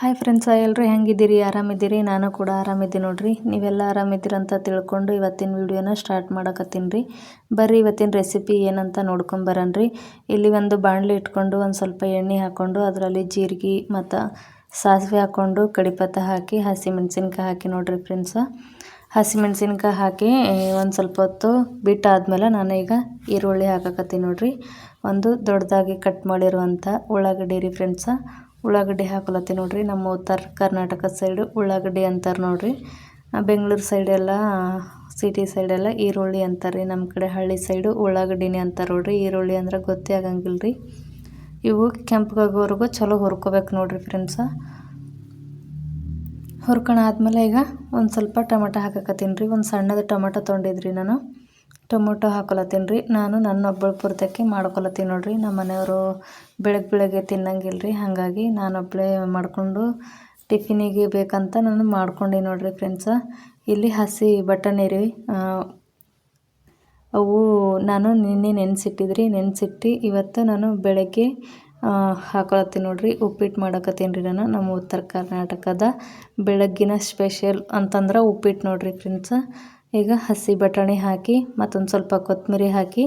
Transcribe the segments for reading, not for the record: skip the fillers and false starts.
Hi friends, ಎಲ್ಲರೂ ಹೆಂಗಿದ್ದೀರಿ? ಆರಾಮಿದ್ದೀರಿ? ನಾನು ಕೂಡ ಆರಾಮಿದ್ದೀನಿ ನೋಡ್ರಿ. ನೀವೆಲ್ಲ ಆರಾಮಿದ್ದೀರಂತ ತಿಳ್ಕೊಂಡು ಇವತ್ತಿನ ವಿಡಿಯೋನ ಸ್ಟಾರ್ಟ್ ಮಾಡಕತ್ತೀನಿ ರೀ. ಬರ್ರಿ ಇವತ್ತಿನ ರೆಸಿಪಿ ಏನಂತ ನೋಡ್ಕೊಂಬರನ್ರಿ. ಇಲ್ಲಿ ಒಂದು ಬಾಣಲಿ ಇಟ್ಕೊಂಡು ಒಂದು ಸ್ವಲ್ಪ ಎಣ್ಣೆ ಹಾಕ್ಕೊಂಡು ಅದರಲ್ಲಿ ಜೀರಿಗೆ ಮತ್ತು ಸಾಸಿವೆ ಹಾಕ್ಕೊಂಡು ಕಡಿಪತ್ತ ಹಾಕಿ ಹಸಿಮೆಣ್ಸಿನ್ಕಾಯಿ ಹಾಕಿ ನೋಡ್ರಿ ಫ್ರೆಂಡ್ಸ. ಹಸಿಮೆಣ್ಸಿನ್ಕಾಯಿ ಹಾಕಿ ಒಂದು ಸ್ವಲ್ಪ ಹೊತ್ತು ಬಿಟ್ಟಾದ್ಮೇಲೆ ನಾನು ಈಗ ಈರುಳ್ಳಿ ಹಾಕಕತ್ತೀನಿ ನೋಡ್ರಿ. ಒಂದು ದೊಡ್ಡದಾಗಿ ಕಟ್ ಮಾಡಿರುವಂಥ ಉಳ್ಳಾಗಡ್ಡಿ ರೀ ಫ್ರೆಂಡ್ಸ. ಉಳ್ಳಾಗಡ್ಡಿ ಹಾಕೊಳತ್ತೀನಿ ನೋಡ್ರಿ. ನಮ್ಮ ಉತ್ತರ ಕರ್ನಾಟಕ ಸೈಡು ಉಳ್ಳಾಗಡ್ಡಿ ಅಂತಾರೆ ನೋಡ್ರಿ. ಬೆಂಗಳೂರು ಸೈಡೆಲ್ಲ ಸಿಟಿ ಸೈಡೆಲ್ಲ ಈರುಳ್ಳಿ ಅಂತಾರೆ. ನಮ್ಮ ಕಡೆ ಹಳ್ಳಿ ಸೈಡು ಉಳ್ಳಾಗಡ್ಡಿನೇ ಅಂತಾರೆ ನೋಡ್ರಿ. ಈರುಳ್ಳಿ ಅಂದ್ರೆ ಗೊತ್ತೇ ಆಗಂಗಿಲ್ಲ ರೀ. ಇವು ಕೆಂಪಗಾಗೋವರೆಗೂ ಚಲೋ ಹುರ್ಕೋಬೇಕು ನೋಡ್ರಿ ಫ್ರೆಂಡ್ಸ. ಹುರ್ಕೊಂಡಾದ್ಮೇಲೆ ಈಗ ಒಂದು ಸ್ವಲ್ಪ ಟೊಮೆಟೊ ಹಾಕಕತ್ತೀನಿ ರೀ. ಒಂದು ಸಣ್ಣದ ಟೊಮೆಟೊ ತೊಗೊಂಡಿದ್ರಿ ನಾನು. ಟೊಮೊಟೊ ಹಾಕೊಳತ್ತೀನಿ ರೀ. ನಾನು ನನ್ನೊಬ್ಬಳ ಪೂರ್ತಕ್ಕೆ ಮಾಡ್ಕೊಳತ್ತೀನಿ ನೋಡ್ರಿ. ನಮ್ಮ ಮನೆಯವರು ಬೆಳಗ್ಗೆ ತಿನ್ನಂಗಿಲ್ಲ ರೀ. ಹಾಗಾಗಿ ನಾನೊಬ್ಬಳೇ ಮಾಡಿಕೊಂಡು ಟಿಫಿನಿಗೆ ಬೇಕಂತ ನಾನು ಮಾಡ್ಕೊಂಡೆ ನೋಡ್ರಿ ಫ್ರೆಂಡ್ಸ. ಇಲ್ಲಿ ಹಸಿ ಬಟಾಣಿ ರೀ. ಅವು ನಾನು ನಿನ್ನೆ ನೆನೆಸಿಟ್ಟು ಇವತ್ತು ನಾನು ಬೆಳಗ್ಗೆ ಹಾಕೊಳತ್ತೀನಿ ನೋಡ್ರಿ. ಉಪ್ಪಿಟ್ಟು ಮಾಡಕತ್ತೀನಿ ರೀ ನಾನು. ನಮ್ಮ ಉತ್ತರ ಕರ್ನಾಟಕದ ಬೆಳಗ್ಗಿನ ಸ್ಪೆಷಲ್ ಅಂತಂದ್ರೆ ಉಪ್ಪಿಟ್ಟು ನೋಡ್ರಿ ಫ್ರೆಂಡ್ಸ. ಈಗ ಹಸಿ ಬಟಾಣಿ ಹಾಕಿ ಮತ್ತೊಂದು ಸ್ವಲ್ಪ ಕೊತ್ತಂಬರಿ ಹಾಕಿ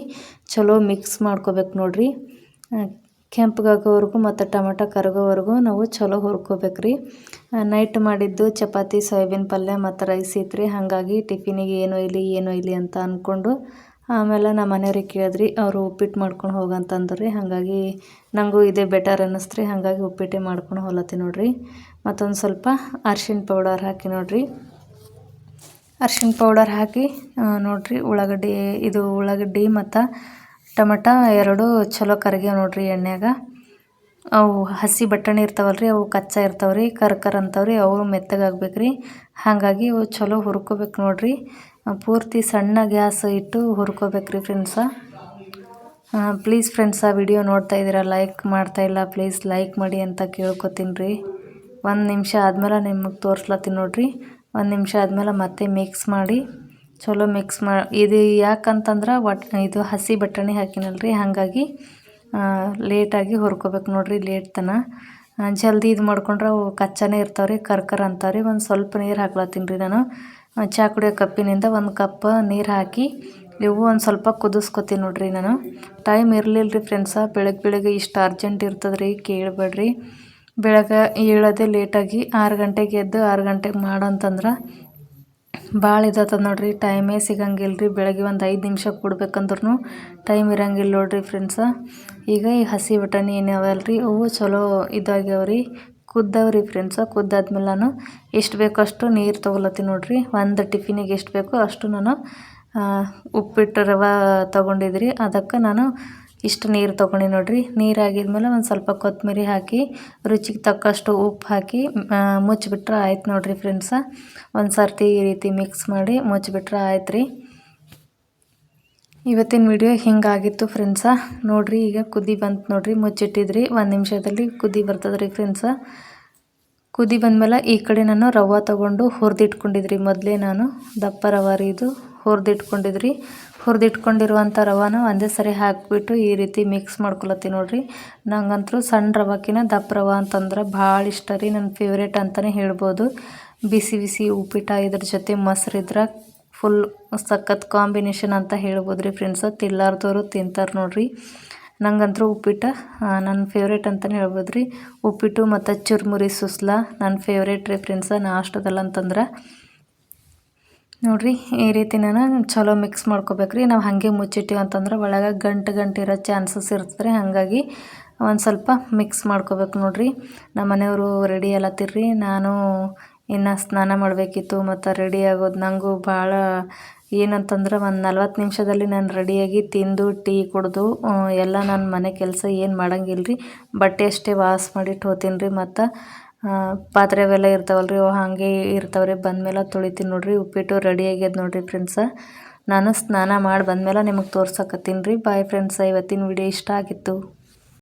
ಚಲೋ ಮಿಕ್ಸ್ ಮಾಡ್ಕೋಬೇಕು ನೋಡ್ರಿ. ಕೆಂಪಗಾಗೋವರೆಗೂ ಮತ್ತು ಟೊಮೆಟೊ ಕರಗೋವರೆಗೂ ನಾವು ಚಲೋ ಹುರ್ಕೋಬೇಕ್ರಿ. ನೈಟ್ ಮಾಡಿದ್ದು ಚಪಾತಿ ಸೋಯಾಬೀನ್ ಪಲ್ಯ ಮತ್ತು ರೈಸ್ ಇತ್ತು. ಹಾಗಾಗಿ ಟಿಫಿನಿಗೆ ಏನೋ ಇಲ್ಲಿ ಅಂತ ಅಂದ್ಕೊಂಡು ಆಮೇಲೆ ನಮ್ಮ ಮನೆಯವ್ರಿಗೆ ಕೇಳಿದ್ರಿ. ಅವರು ಉಪ್ಪಿಟ್ಟು ಮಾಡ್ಕೊಂಡು ಹೋಗಂತಂದ್ರಿ. ಹಾಗಾಗಿ ನನಗೂ ಇದೇ ಬೆಟರ್ ಅನ್ನಿಸ್ತ್ರಿ. ಹಾಗಾಗಿ ಉಪ್ಪಿಟ್ಟೆ ಮಾಡ್ಕೊಂಡು ಹೋಲತ್ತೀನಿ ನೋಡ್ರಿ. ಮತ್ತೊಂದು ಸ್ವಲ್ಪ ಅರ್ಶಿಣ ಪೌಡರ್ ಹಾಕಿ ನೋಡ್ರಿ. ಅರ್ಶಿಣ ಪೌಡರ್ ಹಾಕಿ ನೋಡ್ರಿ. ಉಳ್ಳಾಗಡ್ಡಿ ಮತ್ತು ಟೊಮೆಟೊ ಎರಡೂ ಚಲೋ ಕರಗ್ಯಾವ ನೋಡ್ರಿ ಎಣ್ಣೆಯಾಗ. ಅವು ಹಸಿ ಬಟಾಣಿ ಇರ್ತಾವಲ್ರಿ, ಅವು ಕಚ್ಚಾ ಇರ್ತಾವ್ರಿ, ಕರ್ಕರ್ ಅಂತವ್ರಿ. ಅವು ಮೆತ್ತಗಾಗ್ಬೇಕ್ರಿ. ಹಾಗಾಗಿ ಅವು ಚಲೋ ಹುರ್ಕೋಬೇಕು ನೋಡ್ರಿ. ಪೂರ್ತಿ ಸಣ್ಣ ಗ್ಯಾಸ್ ಇಟ್ಟು ಹುರ್ಕೋಬೇಕ್ರಿ ಫ್ರೆಂಡ್ಸ. ಪ್ಲೀಸ್ ಫ್ರೆಂಡ್ಸ, ವಿಡಿಯೋ ನೋಡ್ತಾ ಇದ್ದೀರಾ, ಲೈಕ್ ಮಾಡ್ತಾಯಿಲ್ಲ, ಪ್ಲೀಸ್ ಲೈಕ್ ಮಾಡಿ ಅಂತ ಕೇಳ್ಕೊತೀನಿ ರೀ. 1 ನಿಮಿಷ ಆದಮೇಲೆ ನಿಮಗೆ ತೋರಿಸ್ಲತ್ತೀನಿ ನೋಡ್ರಿ. 1 ನಿಮಿಷ ಆದಮೇಲೆ ಮತ್ತೆ ಮಿಕ್ಸ್ ಮಾಡಿ ಚಲೋ ಮಿಕ್ಸ್ ಇದು ಯಾಕಂತಂದ್ರೆ ಇದು ಹಸಿ ಬಟಾಣಿ ಹಾಕಿನಲ್ರಿ. ಹಾಗಾಗಿ ಲೇಟಾಗಿ ಹುರ್ಕೋಬೇಕು ನೋಡ್ರಿ. ಲೇಟ್ ತನಕ ಜಲ್ದಿ ಇದು ಮಾಡ್ಕೊಂಡ್ರೆ ಅವು ಕಚ್ಚಾನೇ ಇರ್ತಾವ್ರಿ, ಕರ್ಕರ್ ಅಂತಾವ್ರಿ. ಒಂದು ಸ್ವಲ್ಪ ನೀರು ಹಾಕ್ಲತ್ತೀನಿ ರೀ ನಾನು. ಚಹಾ ಕುಡಿಯೋ ಕಪ್ಪಿನಿಂದ 1 ಕಪ್ ನೀರು ಹಾಕಿ ಇವು ಒಂದು ಸ್ವಲ್ಪ ಕುದಿಸ್ಕೊತೀನಿ ನೋಡ್ರಿ ನಾನು. ಟೈಮ್ ಇರಲಿಲ್ಲ ರೀ ಫ್ರೆಂಡ್ಸ. ಬೆಳಗ್ಗೆ ಇಷ್ಟು ಅರ್ಜೆಂಟ್ ಇರ್ತದೆ ರೀ, ಕೇಳಬೇಡ್ರಿ. ಬೆಳಗ್ಗೆ ಏಳೋದೇ ಲೇಟಾಗಿ 6 ಗಂಟೆಗೆ ಎದ್ದು 6 ಗಂಟೆಗೆ ಮಾಡಂತಂದ್ರೆ ಭಾಳ ಇದಾಗ್ತದೆ ನೋಡ್ರಿ. ಟೈಮೇ ಸಿಗಂಗಿಲ್ಲ ರೀ. ಬೆಳಗ್ಗೆ ಒಂದು 5 ನಿಮಿಷ ಕೊಡ್ಬೇಕಂದ್ರೂ ಟೈಮ್ ಇರಂಗಿಲ್ಲ ನೋಡ್ರಿ ಫ್ರೆಂಡ್ಸ. ಈಗ ಈ ಹಸಿ ಬಟಾಣಿ ಏನಾವಲ್ರಿ ಅವು ಚಲೋ ಇದಾಗ್ಯಾವ್ರಿ, ಕುದ್ದವ್ರಿ ಫ್ರೆಂಡ್ಸ. ಕುದ್ದಾದ್ಮೇಲೆ ನಾನು ಎಷ್ಟು ಬೇಕೋ ಅಷ್ಟು ನೀರು ತೊಗೊಳತ್ತೀನಿ ನೋಡ್ರಿ. ಒಂದು ಟಿಫಿನಿಗೆ ಎಷ್ಟು ಬೇಕೋ ಅಷ್ಟು ನಾನು ಉಪ್ಪಿಟ್ಟು ರವೆ ತೊಗೊಂಡಿದ್ರಿ. ಅದಕ್ಕೆ ನಾನು ಇಷ್ಟು ನೀರು ತೊಗೊಂಡು ನೋಡ್ರಿ. ನೀರು ಆಗಿದ್ಮೇಲೆ ಒಂದು ಸ್ವಲ್ಪ ಕೊತ್ತಂಬರಿ ಹಾಕಿ ರುಚಿಗೆ ತಕ್ಕಷ್ಟು ಉಪ್ಪು ಹಾಕಿ ಮುಚ್ಚಿಬಿಟ್ರೆ ಆಯ್ತು ನೋಡ್ರಿ ಫ್ರೆಂಡ್ಸ. ಒಂದು ಸರ್ತಿ ಈ ರೀತಿ ಮಿಕ್ಸ್ ಮಾಡಿ ಮುಚ್ಚಿಬಿಟ್ರೆ ಆಯ್ತು ರೀ. ಇವತ್ತಿನ ವಿಡಿಯೋ ಹಿಂಗಾಗಿತ್ತು ಫ್ರೆಂಡ್ಸ. ನೋಡ್ರಿ ಈಗ ಕುದಿ ಬಂತು ನೋಡ್ರಿ. ಮುಚ್ಚಿಟ್ಟಿದ್ರಿ 1 ನಿಮಿಷದಲ್ಲಿ ಕುದಿ ಬರ್ತದೆ ರೀ ಫ್ರೆಂಡ್ಸ. ಕುದಿ ಬಂದಮೇಲೆ ಈ ಕಡೆ ನಾನು ರವೆ ತೊಗೊಂಡು ಹುರಿದಿಟ್ಕೊಂಡಿದ್ರಿ. ಮೊದಲೇ ನಾನು ದಪ್ಪ ರವೆ ರೀ ಇದು, ಹುರಿದಿಟ್ಕೊಂಡಿರುವಂಥ ರವಾನ ಒಂದೇ ಸರಿ ಹಾಕಿಬಿಟ್ಟು ಈ ರೀತಿ ಮಿಕ್ಸ್ ಮಾಡ್ಕೊಳತ್ತೀನಿ ನೋಡ್ರಿ. ನಂಗಂತೂ ಸಣ್ಣ ರವಾಕಿನ ದಪ್ಪ ರವೆ ಅಂತಂದ್ರೆ ಭಾಳ ಇಷ್ಟ ರೀ. ನನ್ನ ಫೇವ್ರೇಟ್ ಅಂತಲೇ ಹೇಳ್ಬೋದು. ಬಿಸಿ ಬಿಸಿ ಉಪ್ಪಿಟ್ಟು ಇದ್ರ ಜೊತೆ ಮೊಸರು ಇದ್ರೆ ಫುಲ್ ಸಖತ್ ಕಾಂಬಿನೇಷನ್ ಅಂತ ಹೇಳ್ಬೋದು ರೀ ಫ್ರೆಂಡ್ಸ. ತಿಲ್ಲಾರ್ದವರು ತಿಂತಾರೆ ನೋಡ್ರಿ. ನಂಗಂತೂ ಉಪ್ಪಿಟ್ಟು ನನ್ನ ಫೇವ್ರೇಟ್ ಅಂತಲೇ ಹೇಳ್ಬೋದು ರೀ. ಉಪ್ಪಿಟ್ಟು ಮತ್ತು ಚುರುಮುರಿ ಸುಸ್ಲ ನನ್ನ ಫೇವ್ರೇಟ್ ರೀ ಫ್ರೆಂಡ್ಸ. ನಾಷ್ಟದಲ್ಲಂತಂದ್ರೆ ನೋಡ್ರಿ ಈ ರೀತಿ ನಾನು ಚಲೋ ಮಿಕ್ಸ್ ಮಾಡ್ಕೋಬೇಕ್ರಿ. ನಾವು ಹಾಗೆ ಮುಚ್ಚಿಟ್ಟಿವಿ ಅಂತಂದ್ರೆ ಒಳಗೆ ಗಂಟು ಇರೋ ಚಾನ್ಸಸ್ ಇರ್ತದೆ. ಹಾಗಾಗಿ ಒಂದು ಸ್ವಲ್ಪ ಮಿಕ್ಸ್ ಮಾಡ್ಕೋಬೇಕು ನೋಡ್ರಿ. ನಮ್ಮ ಮನೆಯವರು ರೆಡಿ ಅಲ್ಲತ್ತಿರ್ರಿ. ನಾನು ಇನ್ನು ಸ್ನಾನ ಮಾಡಬೇಕಿತ್ತು ಮತ್ತು ರೆಡಿ ಆಗೋದು. ನನಗೂ ಭಾಳ ಏನಂತಂದ್ರೆ ಒಂದು 40 ನಿಮಿಷದಲ್ಲಿ ನಾನು ರೆಡಿಯಾಗಿ ತಿಂದು ಟೀ ಕುಡಿದು ಎಲ್ಲ ನನ್ನ ಮನೆ ಕೆಲಸ ಏನು ಮಾಡಂಗಿಲ್ಲ ರೀ. ಬಟ್ಟೆ ಅಷ್ಟೇ ವಾಶ್ ಮಾಡಿಟ್ಟು ಹೋಗ್ತೀನಿ ರೀ. ಮತ್ತು ಪಾತ್ರೆ ಅವೆಲ್ಲ ಇರ್ತಾವಲ್ರಿ, ಅವು ಹಾಗೆ ಇರ್ತಾವ್ರಿ. ಬಂದಮೇಲೆ ತೊಳಿತೀನಿ ನೋಡ್ರಿ. ಉಪ್ಪಿಟ್ಟು ರೆಡಿ ಆಗ್ಯದ ನೋಡ್ರಿ ಫ್ರೆಂಡ್ಸ. ನಾನು ಸ್ನಾನ ಮಾಡಿ ಬಂದಮೇಲೆ ನಿಮಗೆ ತೋರ್ಸಕತ್ತೀನಿ ರೀ. ಬಾಯ್ ಫ್ರೆಂಡ್ಸ. ಇವತ್ತಿನ ವಿಡಿಯೋ ಇಷ್ಟ ಆಗಿತ್ತು.